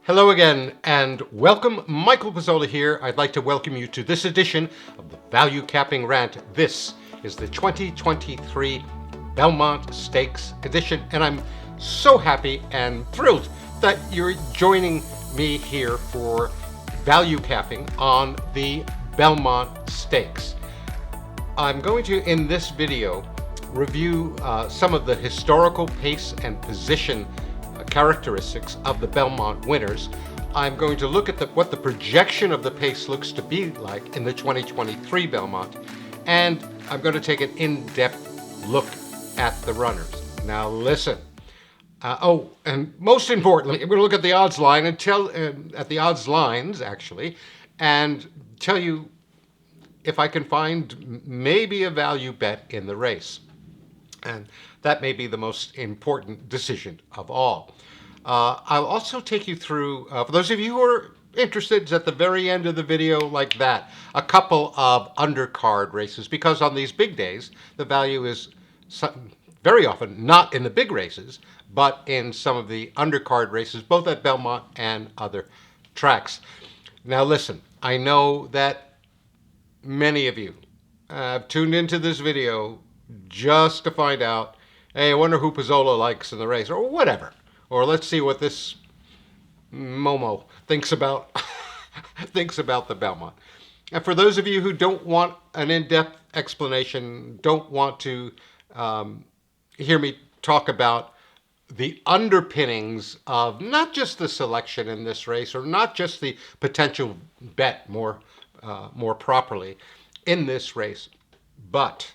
Hello again, and welcome. Michael Pizzolla here. I'd like to welcome you to this edition of the Value Capping Rant. This is the 2023 Belmont Stakes edition, and I'm so happy and thrilled that you're joining me here for value capping on the Belmont Stakes. I'm going to, in this video, review some of the historical pace and position characteristics of the Belmont winners. I'm going to look at what the projection of the pace looks to be like in the 2023 Belmont, and I'm going to take an in-depth look at the runners. Now listen. And most importantly, I'm going to look at the odds line and at the odds lines actually, and tell you if I can find maybe a value bet in the race. And that may be the most important decision of all. I'll also take you through, for those of you who are interested, at the very end of the video like that, a couple of undercard races, because on these big days, the value is very often not in the big races, but in some of the undercard races, both at Belmont and other tracks. Now listen, I know that many of you have tuned into this video just to find out, hey, I wonder who Pizzolla likes in the race, or whatever. Or let's see what this Momo thinks about the Belmont. And for those of you who don't want an in-depth explanation, don't want to hear me talk about the underpinnings of not just the selection in this race, or not just the potential bet more properly in this race, but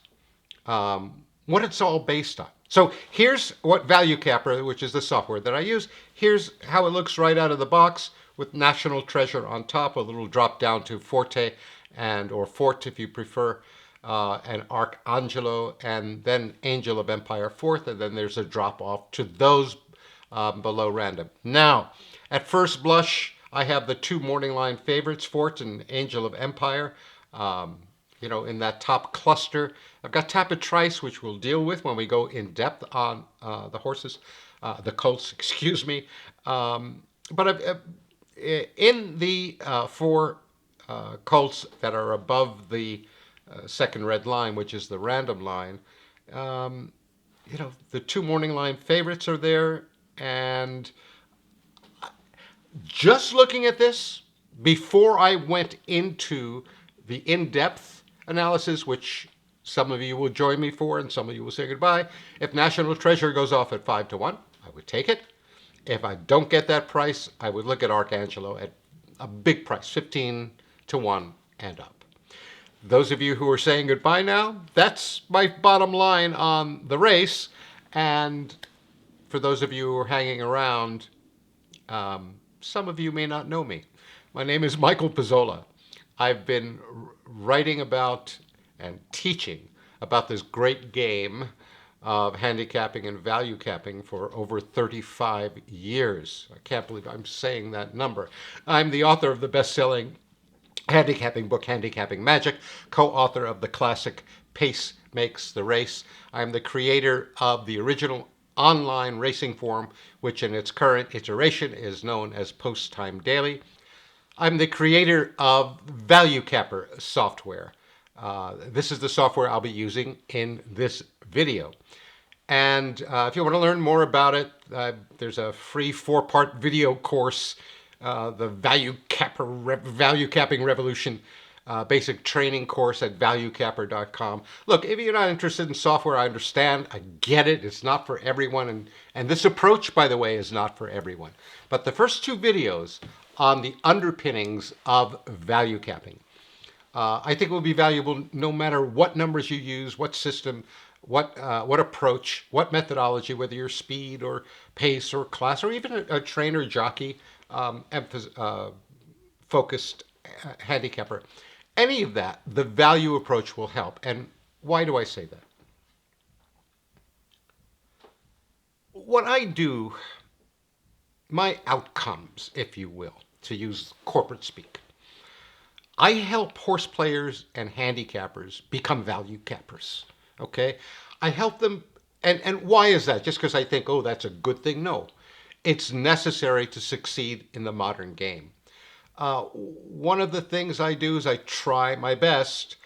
what it's all based on. So here's what ValueCapper, which is the software that I use, here's how it looks right out of the box with National Treasure on top, a little drop down to Forte, or Fort if you prefer, and Arcangelo, and then Angel of Empire fourth, and then there's a drop off to those below random. Now, at first blush, I have the two morning line favorites, Fort and Angel of Empire. In that top cluster. I've got Tapit Trice, which we'll deal with when we go in depth on the horses, the colts, excuse me. But in the four colts that are above the second red line, which is the random line, the two morning line favorites are there. And just looking at this, before I went into the in-depth analysis, which some of you will join me for and some of you will say goodbye, if National Treasure goes off at 5-1, I would take it. If I don't get that price, I would look at Arcangelo at a big price, 15-1 and up. Those of you who are saying goodbye now, that's my bottom line on the race. And for those of you who are hanging around, some of you may not know me. My name is Michael Pizzolla. I've been writing about and teaching about this great game of handicapping and value capping for over 35 years. I can't believe I'm saying that number. I'm the author of the best-selling handicapping book, Handicapping Magic, co-author of the classic Pace Makes the Race. I'm the creator of the original online racing forum, which in its current iteration is known as Post Time Daily. I'm the creator of ValueCapper Software. This is the software I'll be using in this video. And if you want to learn more about it, there's a free 4-part video course, the Value Capping Revolution basic training course at ValueCapper.com. Look, if you're not interested in software, I understand. I get it. It's not for everyone. And this approach, by the way, is not for everyone. But the first two videos on the underpinnings of value capping, I think will be valuable no matter what numbers you use, what system, what approach, what methodology, whether you're speed or pace or class, or even a trainer jockey focused handicapper. Any of that, the value approach will help. And why do I say that? What I do, my outcomes, if you will, to use corporate speak, I help horse players and handicappers become value cappers. Okay? I help them, and why is that? Just because I think, oh, that's a good thing? No. It's necessary to succeed in the modern game. One of the things I do is I try my best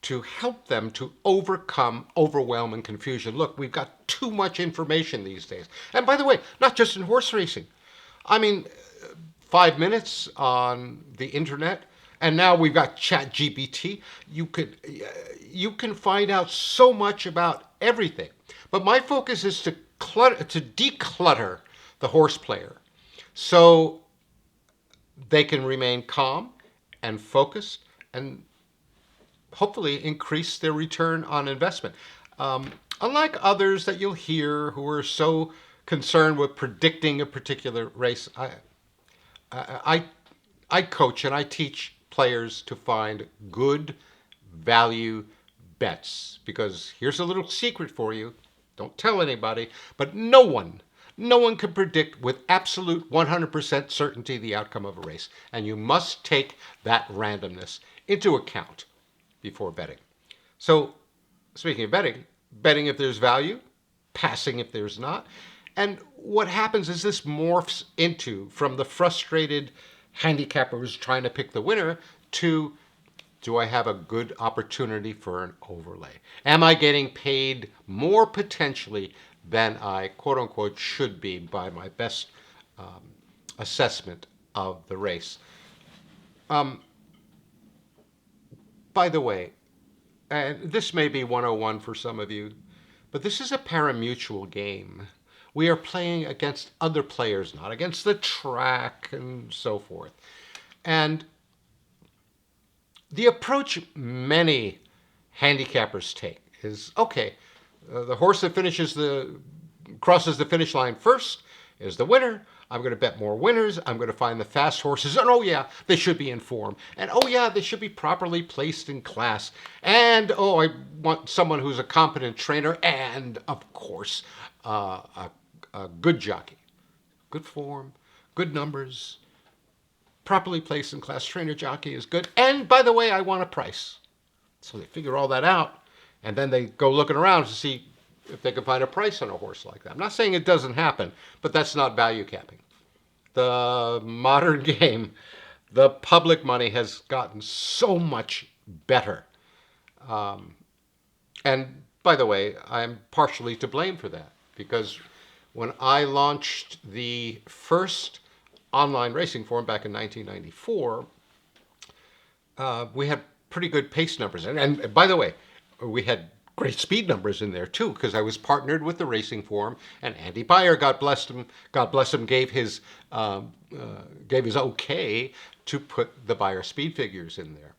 to help them to overcome overwhelm and confusion. Look, we've got too much information these days. And by the way, not just in horse racing. I mean, 5 minutes on the internet, and now we've got ChatGPT. You can find out so much about everything. But my focus is to declutter the horse player, so they can remain calm and focused and hopefully increase their return on investment. Unlike others that you'll hear who are so concerned with predicting a particular race, I, I coach and I teach players to find good value bets, because here's a little secret for you. Don't tell anybody, but no one can predict with absolute 100% certainty the outcome of a race. And you must take that randomness into account before betting. So, speaking of betting if there's value, passing if there's not. And what happens is this morphs into, from the frustrated handicapper who's trying to pick the winner, to, do I have a good opportunity for an overlay? Am I getting paid more potentially than I, quote unquote, should be by my best assessment of the race? By the way, and this may be 101 for some of you, but this is a parimutuel game. We are playing against other players, not against the track and so forth. And the approach many handicappers take is, okay, the horse that crosses the finish line first is the winner. I'm going to bet more winners. I'm going to find the fast horses. And oh yeah, they should be in form. And oh yeah, they should be properly placed in class. And oh, I want someone who's a competent trainer. And of course, a good jockey. Good form, good numbers, properly placed in class. Trainer jockey is good. And by the way, I want a price. So they figure all that out. And then they go looking around to see if they can find a price on a horse like that. I'm not saying it doesn't happen, but that's not value capping. The modern game, the public money has gotten so much better. And by the way, I'm partially to blame for that, because when I launched the first online racing forum back in 1994, we had pretty good pace numbers. And by the way, we had great speed numbers in there too, because I was partnered with the Racing Forum, and Andy Beyer, God bless him, gave his okay to put the Beyer speed figures in there.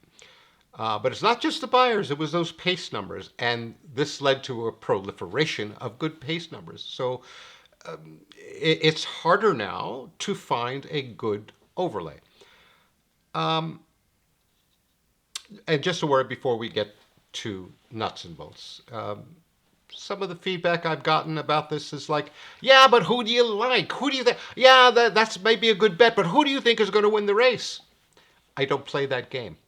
But it's not just the Beyers; it was those pace numbers, and this led to a proliferation of good pace numbers. So it's harder now to find a good overlay. And just a word before we get to nuts and bolts. Some of the feedback I've gotten about this is like, yeah, but who do you like? Who do you think? Yeah, that's maybe a good bet, but who do you think is going to win the race? I don't play that game.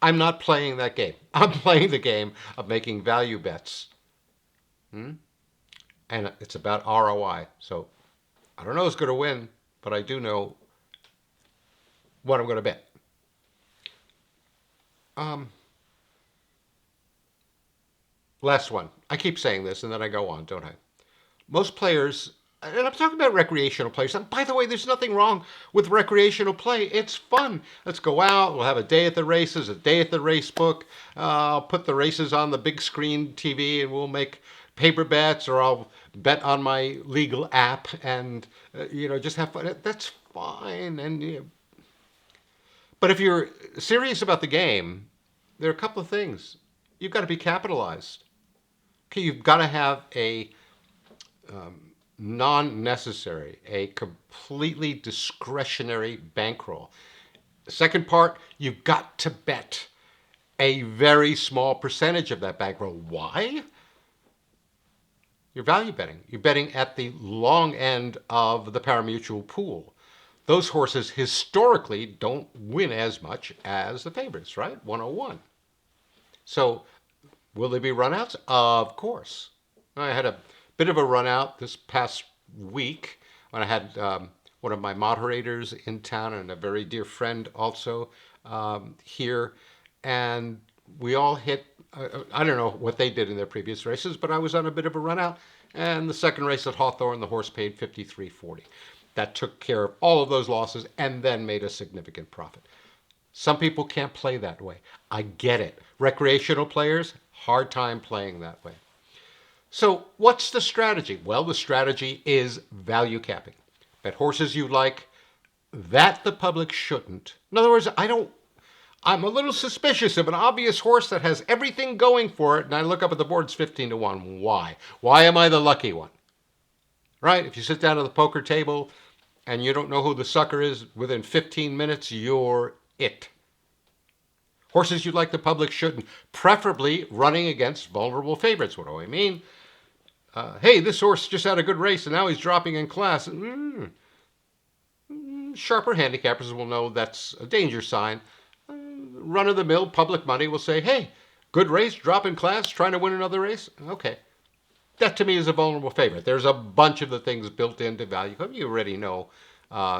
I'm not playing that game. I'm playing the game of making value bets. And it's about ROI. So I don't know who's going to win, but I do know what I'm going to bet. Last one. I keep saying this and then I go on, don't I? Most players, and I'm talking about recreational players, and by the way, there's nothing wrong with recreational play. It's fun. Let's go out. We'll have a day at the races, a day at the race book. I'll put the races on the big screen TV and we'll make paper bets, or I'll bet on my legal app and, just have fun. That's fine. And But if you're serious about the game, there are a couple of things. You've got to be capitalized. Okay, you've got to have a non-necessary, a completely discretionary bankroll. The second part, you've got to bet a very small percentage of that bankroll. Why? You're value betting. You're betting at the long end of the parimutuel pool. Those horses historically don't win as much as the favorites, right? 101. So will there be runouts? Of course. I had a bit of a run out this past week when I had one of my moderators in town and a very dear friend also here, and we all hit. I don't know what they did in their previous races, but I was on a bit of a run out, and the second race at Hawthorne, the horse paid 53.40. That took care of all of those losses and then made a significant profit. Some people can't play that way. I get it. Recreational players, hard time playing that way. So what's the strategy? Well, the strategy is value capping. Bet horses you like that the public shouldn't. In other words, I'm a little suspicious of an obvious horse that has everything going for it, and I look up at the board, it's 15-1. Why? Why am I the lucky one? Right? If you sit down at the poker table and you don't know who the sucker is, within 15 minutes, you're it. Horses you like the public shouldn't, preferably running against vulnerable favorites. What do I mean? Hey, this horse just had a good race and now he's dropping in class. Sharper handicappers will know that's a danger sign. Run-of-the-mill public money will say, hey, good race, drop in class, trying to win another race. Okay. That to me is a vulnerable favorite. There's a bunch of the things built into value. You already know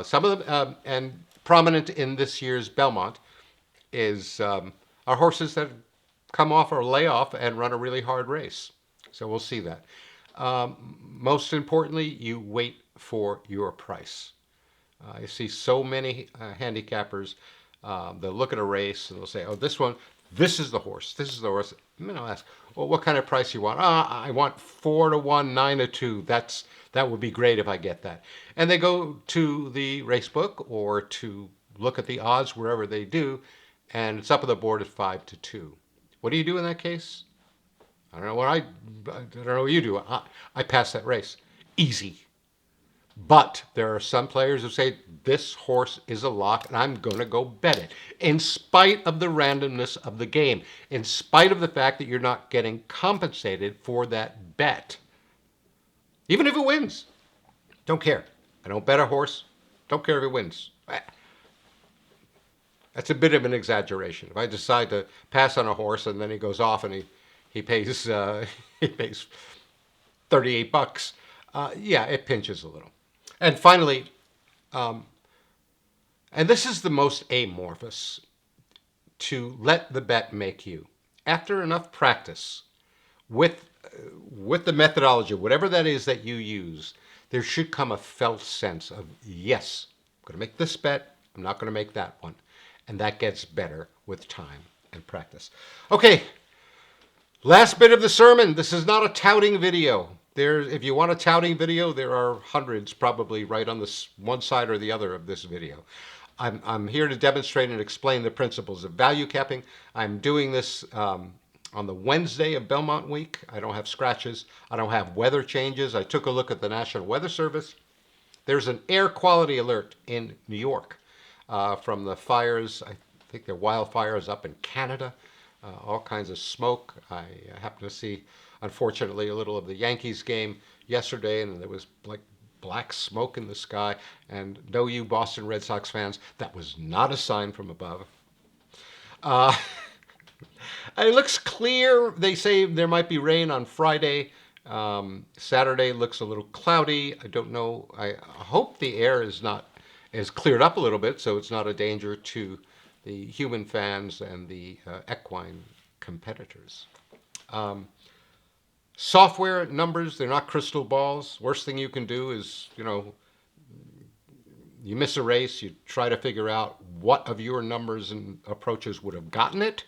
some of them. And prominent in this year's Belmont is our horses that come off or lay off and run a really hard race. So we'll see that. Most importantly, you wait for your price. I see so many handicappers, they'll look at a race and they'll say, oh, this one, this is the horse, this is the horse. And then I'll ask, well, what kind of price you want? I want 4-1, 9-2. That would be great if I get that. And they go to the race book or to look at the odds wherever they do, and it's up on the board at 5-2. What do you do in that case? I don't know what you do. I pass that race. Easy. But there are some players who say, this horse is a lock and I'm going to go bet it. In spite of the randomness of the game. In spite of the fact that you're not getting compensated for that bet. Even if it wins. Don't care. I don't bet a horse. Don't care if it wins. That's a bit of an exaggeration. If I decide to pass on a horse and then he goes off and he pays he pays $38, yeah, it pinches a little. And finally, and this is the most amorphous, to let the bet make you. After enough practice with the methodology, whatever that is that you use, there should come a felt sense of, yes, I'm going to make this bet, I'm not going to make that one. And that gets better with time and practice. Okay, last bit of the sermon. This is not a touting video. If you want a touting video, there are hundreds probably right on this one side or the other of this video. I'm here to demonstrate and explain the principles of value capping. I'm doing this on the Wednesday of Belmont Week. I don't have scratches. I don't have weather changes. I took a look at the National Weather Service. There's an air quality alert in New York from the fires. I think there are wildfires up in Canada. All kinds of smoke. I happened to see, unfortunately, a little of the Yankees game yesterday, and there was like black smoke in the sky. And no, you Boston Red Sox fans, that was not a sign from above. It looks clear. They say there might be rain on Friday. Saturday looks a little cloudy. I don't know. I hope the air is cleared up a little bit, so it's not a danger to the human fans and the equine competitors. Software numbers, they're not crystal balls. Worst thing you can do is, you miss a race, you try to figure out what of your numbers and approaches would have gotten it,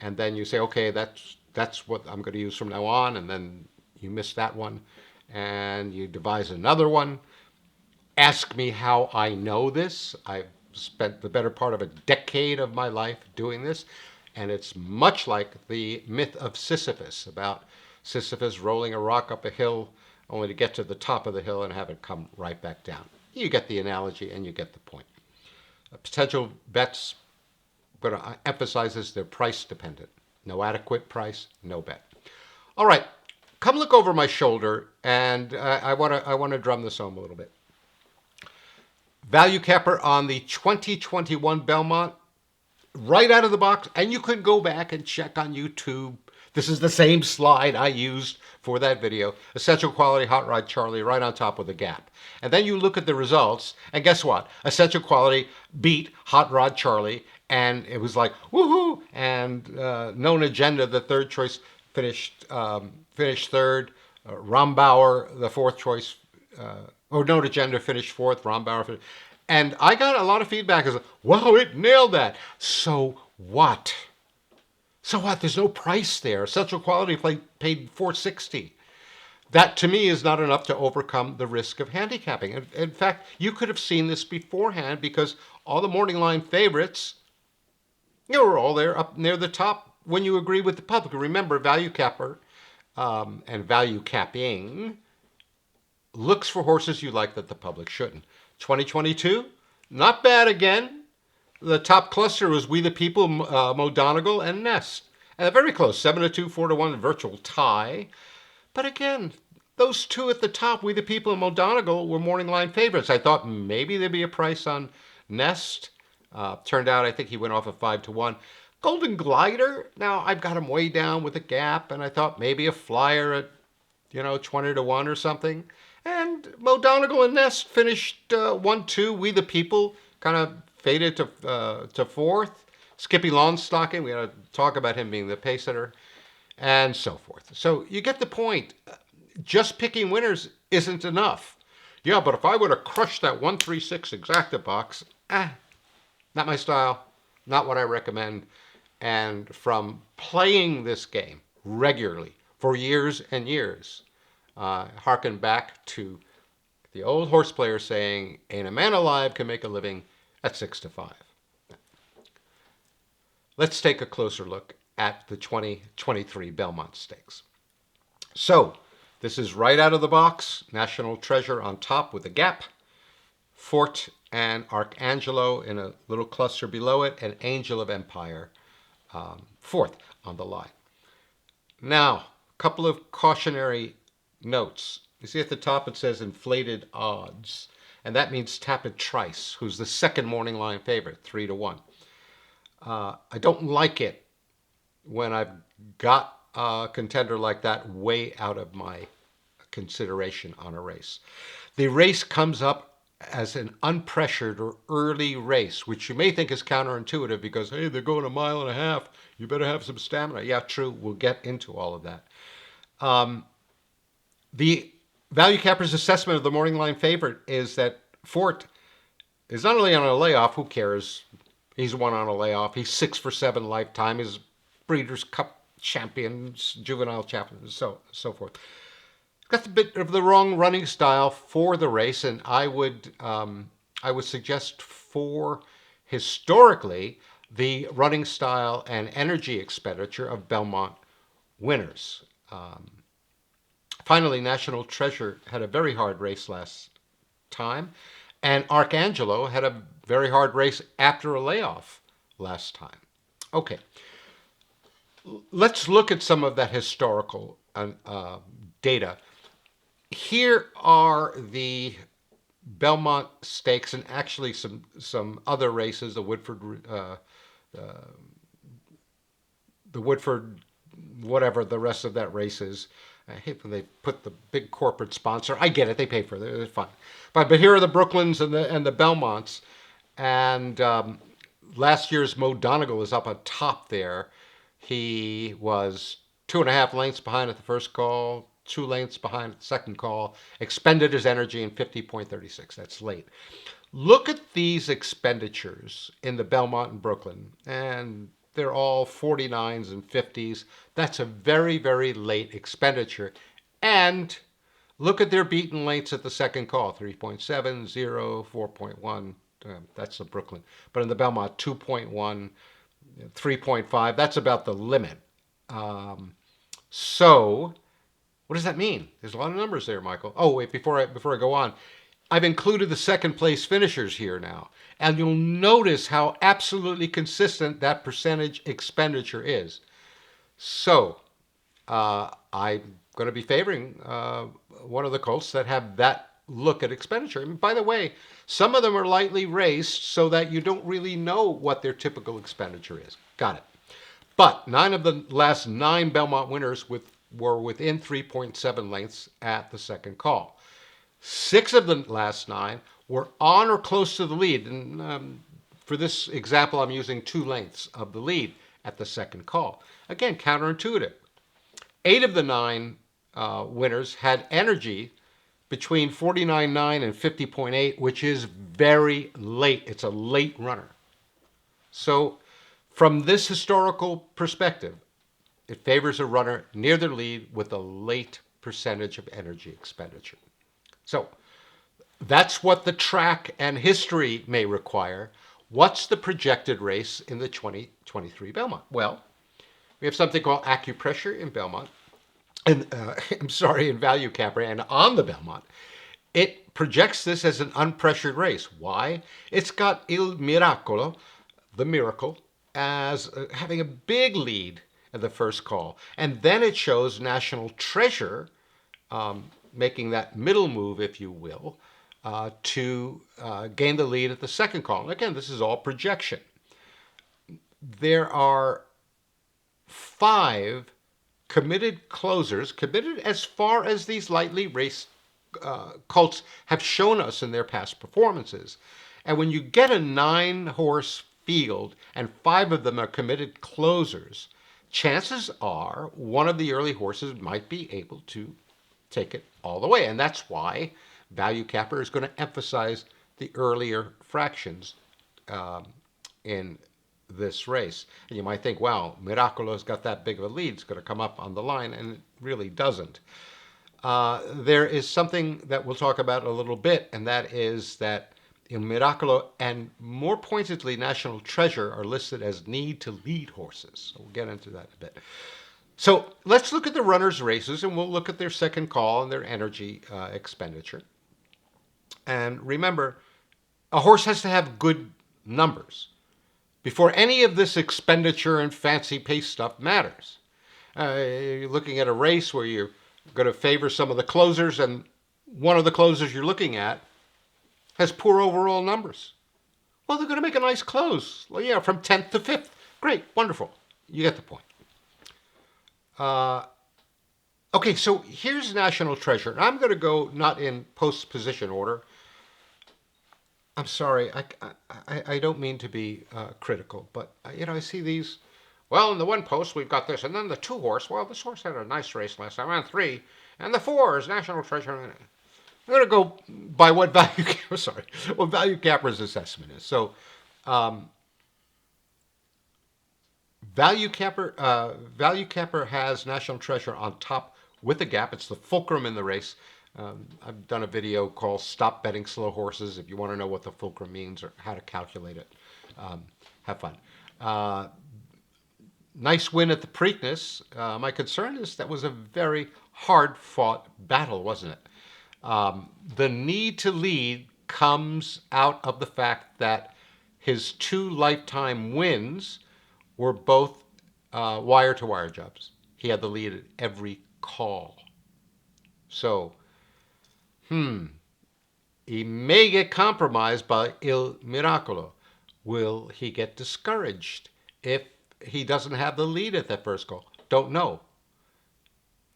and then you say, okay, that's what I'm going to use from now on, and then you miss that one, and you devise another one. Ask me how I know this. I've spent the better part of a decade of my life doing this, and it's much like the myth of Sisyphus, about Sisyphus rolling a rock up a hill only to get to the top of the hill and have it come right back down. You get the analogy and you get the point. Potential bets, but I emphasize this, they're price dependent. No adequate price, no bet. All right, come look over my shoulder, and I want to drum this home a little bit. ValueCapper on the 2021 Belmont, right out of the box, and you could go back and check on YouTube This is the same slide I used for that video. Essential Quality Hot Rod Charlie right on top with a gap. And then you look at the results, and guess what? Essential Quality beat Hot Rod Charlie, and it was like, woohoo! And Known Agenda, the third choice, finished third. Rombauer, the fourth choice, Known Agenda finished fourth. Rombauer finished. And I got a lot of feedback as, wow, it nailed that. So what? So what? There's no price there. Essential Quality paid $460. That to me is not enough to overcome the risk of handicapping. In fact, you could have seen this beforehand because all the morning line favorites, they were all there up near the top when you agree with the public. Remember, ValueCapper and ValueCapping looks for horses you like that the public shouldn't. 2022, not bad again. The top cluster was We the People, Mo Donegal, and Nest. And very close, 7-2, 4-1, virtual tie. But again, those two at the top, We the People and Mo Donegal, were morning line favorites. I thought maybe there'd be a price on Nest. Turned out I think he went off at 5-1. Golden Glider, now I've got him way down with a gap, and I thought maybe a flyer at 20-1 or something. And Mo Donegal and Nest finished 1-2. We the People kind of faded to fourth. Skippy Longstocking, we had to talk about him being the pace setter, and so forth. So you get the point. Just picking winners isn't enough. Yeah, but if I would have crushed that 136 exacta box, not my style, not what I recommend. And from playing this game regularly for years and years, harken back to the old horse player saying, ain't a man alive can make a living at 6-5. Let's take a closer look at the 2023 Belmont Stakes. So, this is right out of the box. National Treasure on top with a gap. Fort and Arcangelo in a little cluster below it, and Angel of Empire fourth on the line. Now, a couple of cautionary notes. You see at the top it says inflated odds, and that means Tapit Trice, who's the second morning line favorite, 3-1. I don't like it when I've got a contender like that way out of my consideration on a race. The race comes up as an unpressured or early race, which you may think is counterintuitive because, hey, they're going 1.5 miles. You better have some stamina. Yeah, true. We'll get into all of that. The ValueCapper's assessment of the morning line favorite is that Fort is not only on a layoff, who cares? He's one on a layoff. He's 6 for 7 lifetime. He's Breeders' Cup champions, juvenile champions, so forth. Got a bit of the wrong running style for the race, and I would suggest for historically the running style and energy expenditure of Belmont winners. Finally, National Treasure had a very hard race last time, and Arcangelo had a very hard race after a layoff last time. Okay, let's look at some of that historical data. Here are the Belmont Stakes and actually some other races, the Woodford, whatever the rest of that race is. I hate when they put the big corporate sponsor. I get it; they pay for it; it's fine. But here are the Brooklyns and the Belmonts, and last year's Mo Donegal is up on top there. He was 2.5 lengths behind at the first call, 2 lengths behind at the second call. Expended his energy in 50.36. That's late. Look at these expenditures in the Belmont and Brooklyn, and they're all 49s and 50s. That's a very, very late expenditure. And look at their beaten lengths at the second call, 3.7, 0, 4.1. That's the Brooklyn. But in the Belmont, 2.1, 3.5. That's about the limit. So what does that mean? There's a lot of numbers there, Michael. Oh, wait, before I go on, I've included the second place finishers here now. And you'll notice how absolutely consistent that percentage expenditure is. So I'm going to be favoring one of the colts that have that look at expenditure. And by the way, some of them are lightly raced so that you don't really know what their typical expenditure is. Got it. But 9 of the last 9 Belmont winners were within 3.7 lengths at the second call. 6 of the last 9 were on or close to the lead. And for this example, I'm using 2 lengths of the lead at the second call. Again, counterintuitive. 8 of the 9 winners had energy between 49.9 and 50.8, which is very late. It's a late runner. So from this historical perspective, it favors a runner near the lead with a late percentage of energy expenditure. So that's what the track and history may require. What's the projected race in the 2023 Belmont? Well, we have something called acupressure in Belmont, and I'm sorry, in ValueCapper and on the Belmont. It projects this as an unpressured race. Why? It's got Il Miracolo, the miracle, as having a big lead at the first call. And then it shows National Treasure making that middle move, if you will, to gain the lead at the second call. And again, this is all projection. There are 5 committed closers, committed as far as these lightly raced colts have shown us in their past performances. And when you get a 9-horse field and 5 of them are committed closers, chances are one of the early horses might be able to take it all the way. And that's why ValueCapper is going to emphasize the earlier fractions in this race. And you might think, wow, Miracolo's got that big of a lead, it's going to come up on the line, and it really doesn't. There is something that we'll talk about a little bit, and that is that Il Miracolo and more pointedly National Treasure are listed as need to lead horses. So we'll get into that a bit. So let's look at the runners' races, and we'll look at their second call and their energy expenditure. And remember, a horse has to have good numbers before any of this expenditure and fancy pace stuff matters. You're looking at a race where you're going to favor some of the closers, and one of the closers you're looking at has poor overall numbers. Well, they're going to make a nice close. Well, yeah, from 10th to 5th. Great, wonderful. You get the point. Okay, so here's National Treasure. I'm going to go not in post-position order. I'm sorry, I don't mean to be critical, but I see these. Well, in the 1 post we've got this, and then the 2 horse. Well, this horse had a nice race last time, ran 3, and the 4 is National Treasure. I'm going to go by what ValueCapper's assessment is. So, ValueCapper has National Treasure on top with a gap. It's the fulcrum in the race. I've done a video called Stop Betting Slow Horses. If you want to know what the fulcrum means or how to calculate it, have fun. Nice win at the Preakness. My concern is that was a very hard-fought battle, wasn't it? The need to lead comes out of the fact that his 2 lifetime wins were both wire-to-wire jobs. He had the lead at every call. So, he may get compromised by Il Miracolo. Will he get discouraged if he doesn't have the lead at that first call? Don't know.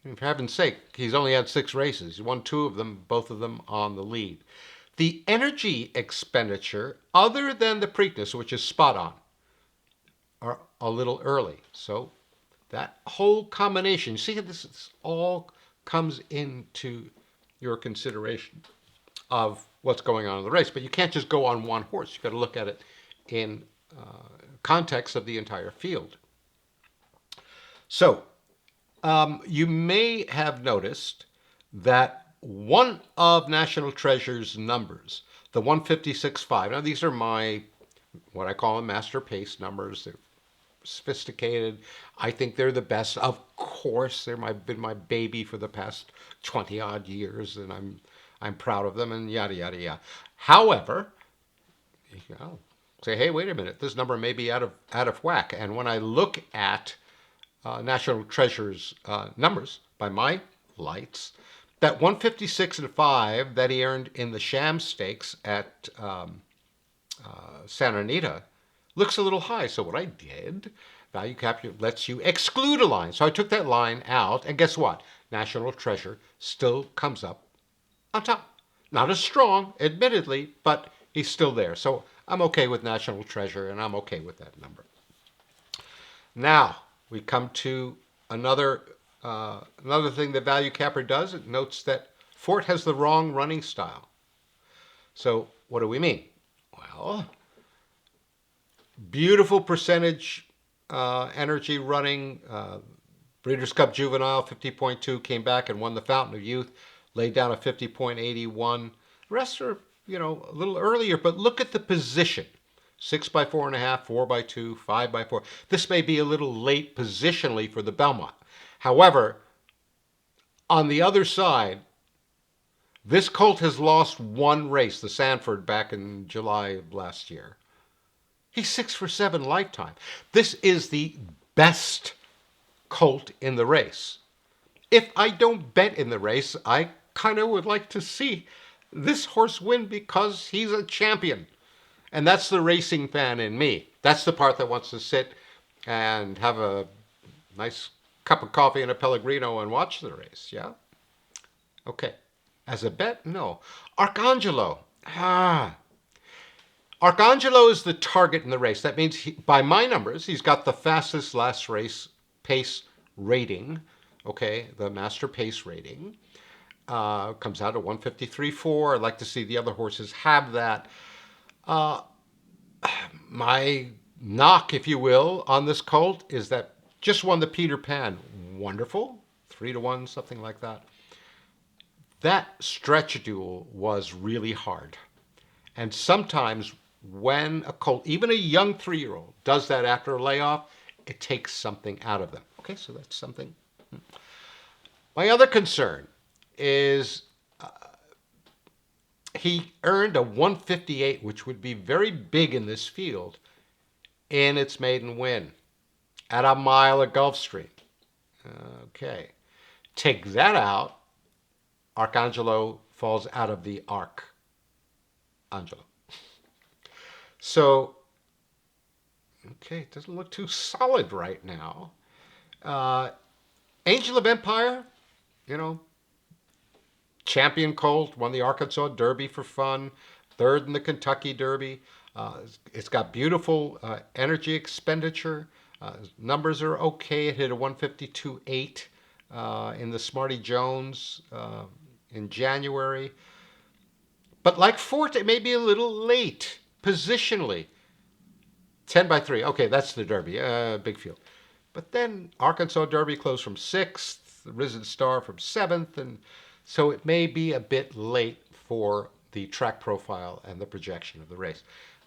For heaven's sake, he's only had 6 races. He won 2 of them, both of them on the lead. The energy expenditure, other than the Preakness, which is spot on, are a little early. So that whole combination, you see, this all comes into your consideration of what's going on in the race. But you can't just go on one horse. You've got to look at it in context of the entire field. So you may have noticed that one of National Treasure's numbers, the 156.5, now these are my, what I call them, master pace numbers. They're sophisticated. I think they're the best. Of course, they're been my baby for the past 20 odd years, and I'm proud of them, and yada yada yada. However, say, hey, wait a minute, this number may be out of whack. And when I look at National Treasure's numbers by my lights, that 156.5 that he earned in the Sham Stakes at Santa Anita looks a little high. So what I did, Value Capture lets you exclude a line. So I took that line out, and guess what? National Treasure still comes up on top. Not as strong, admittedly, but he's still there. So I'm okay with National Treasure, and I'm okay with that number. Now we come to another thing that ValueCapper does. It notes that Fort has the wrong running style. So what do we mean? Well, beautiful percentage energy running. Breeders' Cup Juvenile 50.2 came back and won the Fountain of Youth, laid down a 50.81. The rest are, a little earlier, but look at the position. 6 by 4.5, 4 by 2, 5 by 4. This may be a little late positionally for the Belmont. However, on the other side, this colt has lost one race, the Sanford, back in July of last year. He's 6 for 7 lifetime. This is the best colt in the race. If I don't bet in the race, I kind of would like to see this horse win because he's a champion. And that's the racing fan in me. That's the part that wants to sit and have a nice cup of coffee and a Pellegrino and watch the race, yeah? Okay. As a bet, no. Arcangelo. Arcangelo is the target in the race. That means, by my numbers, he's got the fastest last race pace rating, okay, the master pace rating. Comes out at 153.4. I'd like to see the other horses have that. My knock, if you will, on this colt is that just won the Peter Pan. Wonderful. 3-1, something like that. That stretch duel was really hard. And sometimes when a colt, even a young 3-year-old, does that after a layoff, it takes something out of them. Okay, so that's something. My other concern is he earned a 158, which would be very big in this field, in its maiden win at a mile at Gulfstream. Okay. Take that out, Arcangelo falls out of the arc. Angelo. So, okay, it doesn't look too solid right now. Angel of Empire, champion colt, won the Arkansas Derby for fun, third in the Kentucky Derby. It's got beautiful energy expenditure. Numbers are okay. It hit a 152.8 in the Smarty Jones in January. But like Fort, it may be a little late positionally. 10 by 3. Okay, that's the Derby. Big field. But then Arkansas Derby closed from 6th, the Risen Star from 7th, and so it may be a bit late for the track profile and the projection of the race.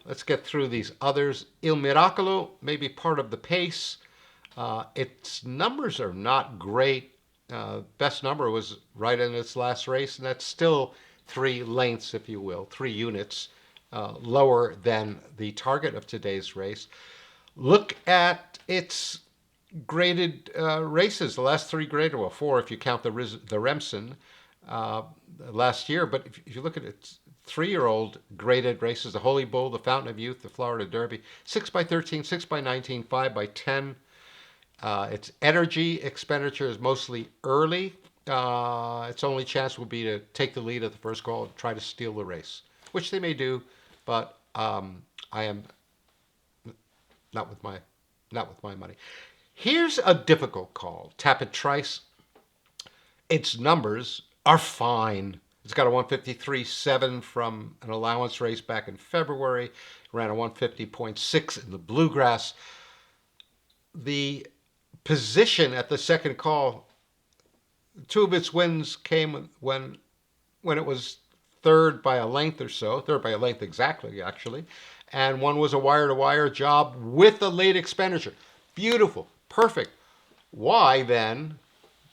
Let's get through these others. Il Miracolo may be part of the pace. Its numbers are not great. Best number was right in its last race, and that's still 3 lengths, if you will, 3 units lower than the target of today's race. Look at its graded races, the last 3 graded, well, 4 if you count the Remsen last year, but if you look at its 3-year-old graded races, the Holy Bull, the Fountain of Youth, the Florida Derby, 6 by 13, 6 by 19, 5 by 10. Its energy expenditure is mostly early. Its only chance would be to take the lead at the first call and try to steal the race, which they may do, but I am not with my money. Here's a difficult call. Tapit Trice. Its numbers are fine. It's got a 153.7 from an allowance race back in February. Ran a 150.6 in the Bluegrass. The position at the second call, 2 of its wins came when it was third by a length or so, third by a length exactly, actually, and one was a wire-to-wire job with a late expenditure. Beautiful, perfect. Why then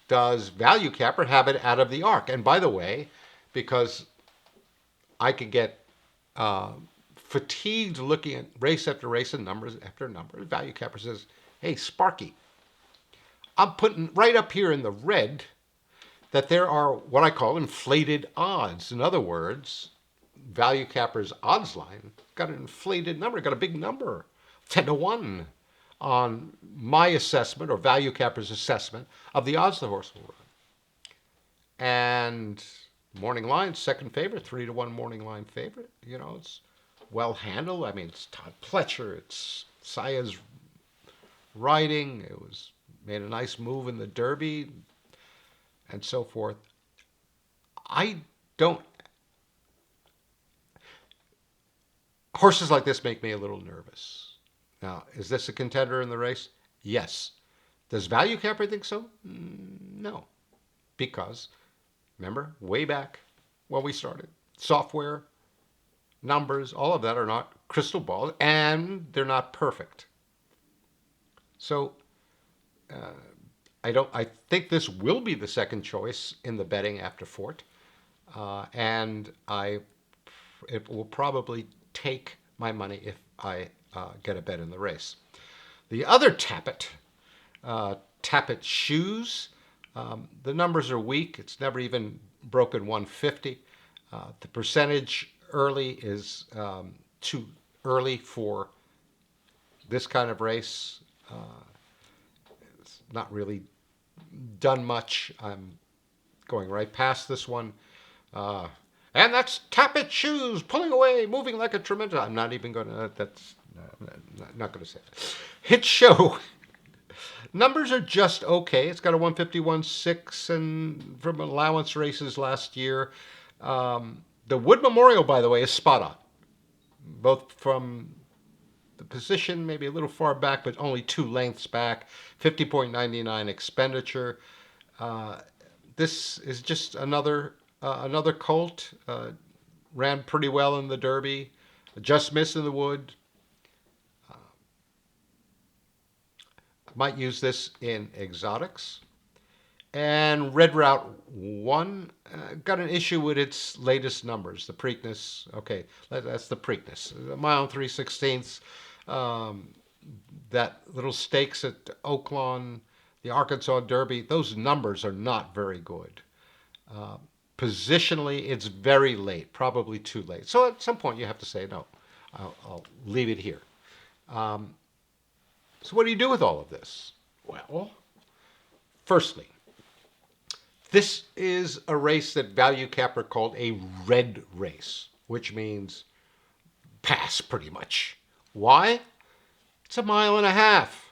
does ValueCapper have it out of the arc? And by the way, because I could get fatigued looking at race after race and numbers after numbers, ValueCapper says, hey, Sparky, I'm putting right up here in the red that there are what I call inflated odds. In other words, ValueCapper's odds line got an inflated number, got a big number, 10-1. on my assessment or ValueCapper's assessment of the odds the horse will run. And morning line, second favorite, 3-1 morning line favorite. You know, it's well handled. I mean, it's Todd Pletcher, it's Saya's riding. It was made a nice move in the Derby and so forth. I don't. Horses like this make me a little nervous. Now, is this a contender in the race? Yes. Does ValueCapper think so? No. Because, remember, way back when we started, software, numbers, all of that are not crystal balls, and they're not perfect. So, I think this will be the second choice in the betting after Fort, and it will probably take my money if I get a bet in the race. The other Tappet Shoes. The numbers are weak. It's never even broken 150. The percentage early is too early for this kind of race. It's not really done much. I'm going right past this one. And that's Tappet Shoes pulling away, moving like a tremendous. I'm not even going to. That's not going to say it. Hit Show. Numbers are just okay. It's got a 151.6 and from allowance races last year. The Wood Memorial, by the way, is spot on. Both from the position, maybe a little far back, but only 2 lengths back. 50.99 expenditure. This is just another colt. Ran pretty well in the Derby. Just missed in the Wood. Might use this in exotics. And Red Route 1 got an issue with its latest numbers. The Preakness, okay, that's the Preakness. A mile and 3/16. That little stakes at Oaklawn, the Arkansas Derby, those numbers are not very good. Positionally, it's very late, probably too late. So at some point you have to say, no, I'll leave it here. So what do you do with all of this? Well, firstly, this is a race that ValueCapper called a red race, which means pass pretty much. Why? It's a mile and a half.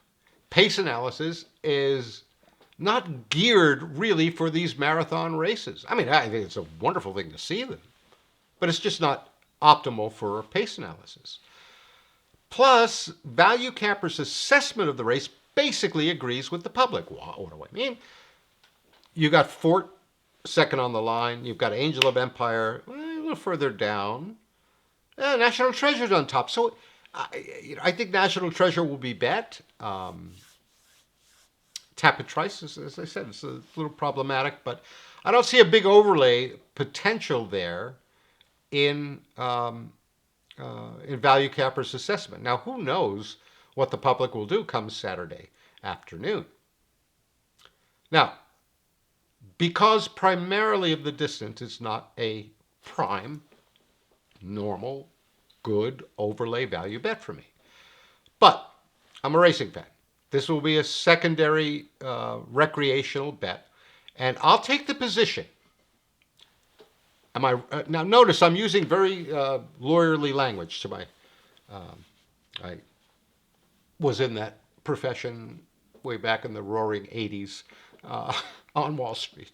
Pace analysis is not geared really for these marathon races. I mean, I think it's a wonderful thing to see them, but it's just not optimal for pace analysis. Plus, ValueCapper's assessment of the race basically agrees with the public. What do I mean? You got Fort second on the line. You've got Angel of Empire a little further down. National Treasure's on top. So I think National Treasure will be bet. Tappet Trice, as I said, it's a little problematic, but I don't see a big overlay potential there in ValueCapper's assessment. Now, who knows what the public will do come Saturday afternoon. Now, because primarily of the distance is not a prime, normal, good overlay value bet for me. But I'm a racing fan. This will be a secondary recreational bet, and I'll take the position. Now notice I'm using very lawyerly language to my. I was in that profession way back in the roaring 80s on Wall Street,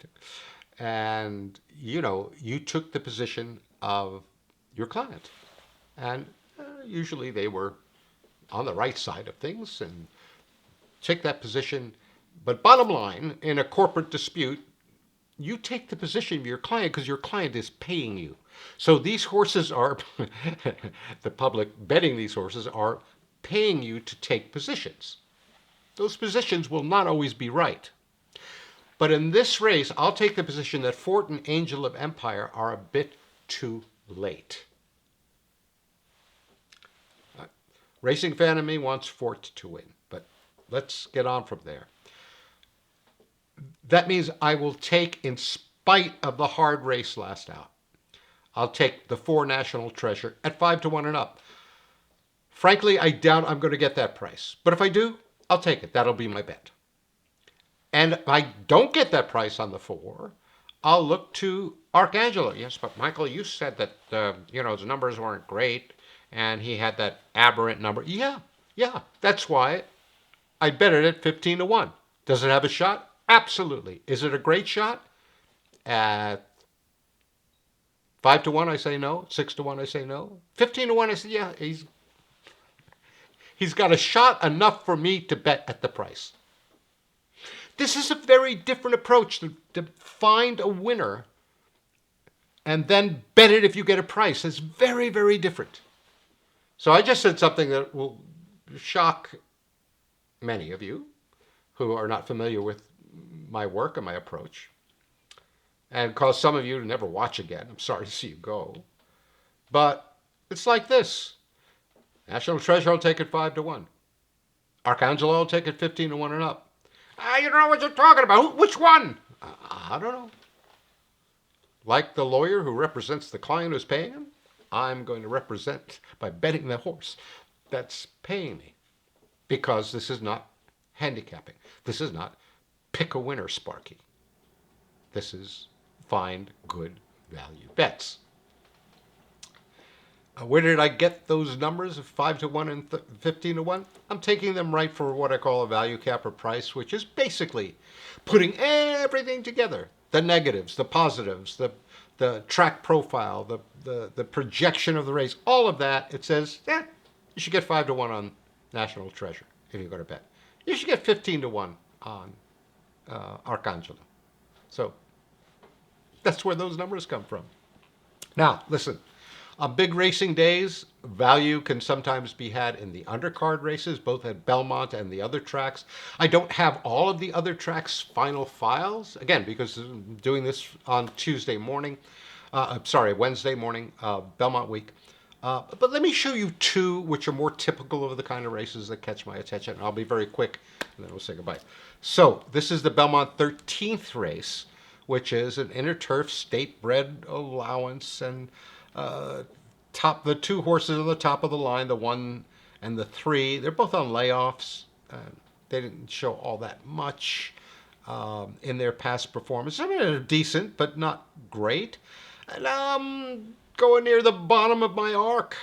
and you took the position of your client, and usually they were on the right side of things and take that position. But bottom line, in a corporate dispute, you take the position of your client because your client is paying you. So these horses are, the public betting these horses are paying you to take positions. Those positions will not always be right. But in this race, I'll take the position that Fort and Angel of Empire are a bit too late. Racing fan in me wants Fort to win, but let's get on from there. That means I will take, in spite of the hard race last out, I'll take the 4 National Treasure at 5-1 and up. Frankly, I doubt I'm going to get that price. But if I do, I'll take it. That'll be my bet. And if I don't get that price on the 4, I'll look to Arcangelo. Yes, but Michael, you said that the numbers weren't great, and he had that aberrant number. Yeah, that's why I bet it at 15 to 1. Does it have a shot? Absolutely. Is it a great shot? At 5 to 1, I say no. 6 to 1, I say no. 15 to 1, I say yeah. He's got a shot enough for me to bet at the price. This is a very different approach to find a winner and then bet it if you get a price. It's very, very different. So I just said something that will shock many of you who are not familiar with my work and my approach, and cause some of you to never watch again. I'm sorry to see you go. But it's like this. National Treasure will take it 5 to 1. Arcangelo will take it 15 to 1 and up. You don't know what you're talking about. Which one? I don't know. Like the lawyer who represents the client who's paying him, I'm going to represent by betting the horse that's paying me. Because this is not handicapping. This is not pick a winner, Sparky. This is find good value bets. Where did I get those numbers of 5 to 1 and 15 to 1? I'm taking them right for what I call a value capper price, which is basically putting everything together. The negatives, the positives, the track profile, the projection of the race, all of that. It says, you should get 5 to 1 on National Treasure if you're going to bet. You should get 15 to 1 on Arcangelo. So that's where those numbers come from. Now, listen. On big racing days, value can sometimes be had in the undercard races, both at Belmont and the other tracks. I don't have all of the other tracks' final files, again, because I'm doing this on Wednesday morning, Belmont week. But let me show you 2 which are more typical of the kind of races that catch my attention. I'll be very quick, and then we'll say goodbye. So this is the Belmont 13th race, which is an interturf state-bred allowance, and the 2 horses on the top of the line, the 1 and the 3, they're both on layoffs. They didn't show all that much in their past performance. I mean, they're decent, but not great. And I'm going near the bottom of my arc,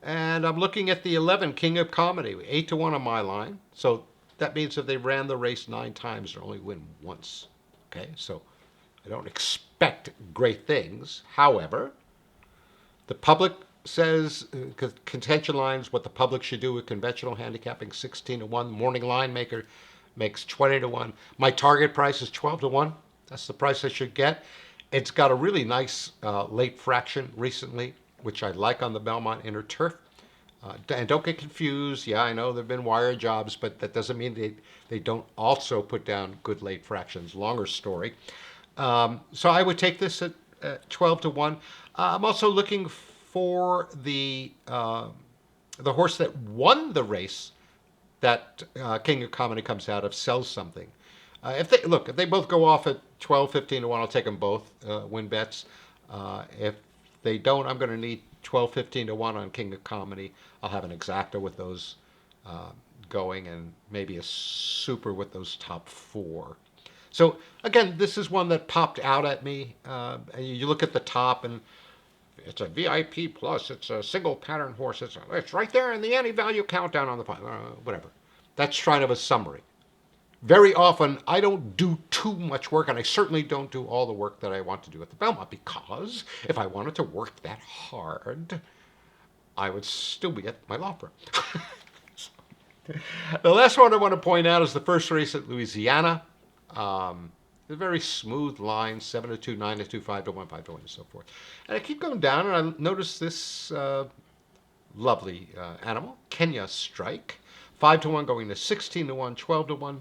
and I'm looking at the 11, King of Comedy, 8 to 1 on my line. So that means if they ran the race 9 times, they'll only win once. Okay, so I don't expect great things. However, the public says, contention lines, what the public should do with conventional handicapping, 16 to 1. Morning line maker makes 20 to 1. My target price is 12 to 1. That's the price I should get. It's got a really nice late fraction recently, which I like on the Belmont Inner Turf. And don't get confused. Yeah, I know there have been wire jobs, but that doesn't mean they don't also put down good late fractions. Longer story. So I would take this at 12 to 1. I'm also looking for the horse that won the race that King of Comedy comes out of, Sells Something. If they both go off at 12, 15 to 1, I'll take them both, win bets. If they don't, I'm going to need 12, 15 to 1 on King of Comedy. I'll have an exacta with those going, and maybe a super with those top 4. So again, this is one that popped out at me. And you look at the top, and it's a VIP plus. It's a single pattern horse. It's right there in the anti-value countdown on the whatever. That's kind of a summary. Very often, I don't do too much work, and I certainly don't do all the work that I want to do at the Belmont, because if I wanted to work that hard, I would still be at my law firm. The last one I want to point out is the first race at Louisiana. A very smooth line, 7 to 2, 9 to 2, 5 to 1, 5 to 1, and so forth. And I keep going down, and I notice this lovely animal, Kenya Strike. 5 to 1 going to 16 to 1, 12 to 1.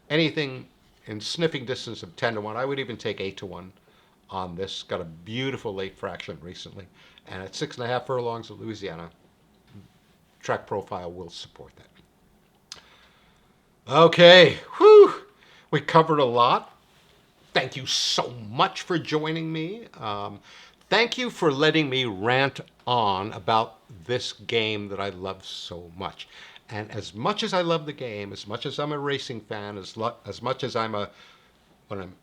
Anything in sniffing distance of 10 to 1. I would even take 8 to 1 on this. Got a beautiful late fraction recently. And at 6.5 furlongs at Louisiana, track profile will support that. Okay, whew. We covered a lot. Thank you so much for joining me. Thank you for letting me rant on about this game that I love so much. And as much as I love the game, as much as I'm a racing fan, as much as when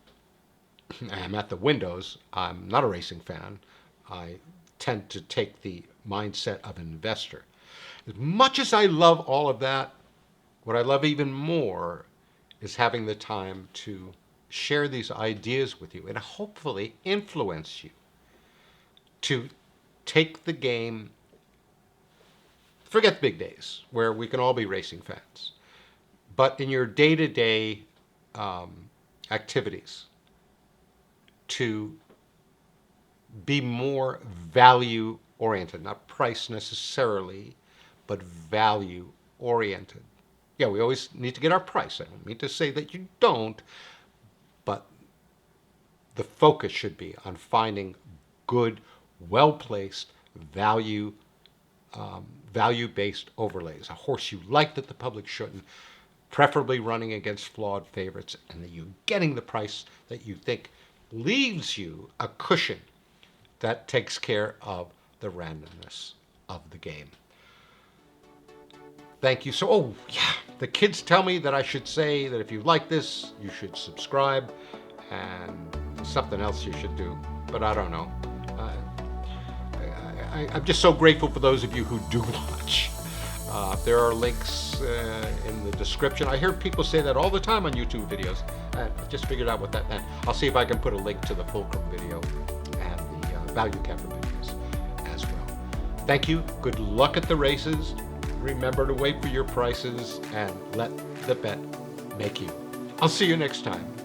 I'm at the windows, I'm not a racing fan. I tend to take the mindset of an investor. As much as I love all of that, what I love even more is having the time to share these ideas with you and hopefully influence you to take the game, forget the big days where we can all be racing fans, but in your day-to-day activities, to be more value oriented, not price necessarily, but value oriented. Yeah, we always need to get our price. I don't mean to say that you don't, but the focus should be on finding good, well-placed, value-based overlays. A horse you like that the public shouldn't, preferably running against flawed favorites, and that you're getting the price that you think leaves you a cushion that takes care of the randomness of the game. Thank you. So, oh yeah, the kids tell me that I should say that if you like this, you should subscribe, and something else you should do, but I don't know. I'm just so grateful for those of you who do watch. There are links in the description. I hear people say that all the time on YouTube videos. I just figured out what that meant. I'll see if I can put a link to the Fulcrum video and the ValueCapper videos as well. Thank you. Good luck at the races. Remember to wait for your prices and let the bet make you. I'll see you next time.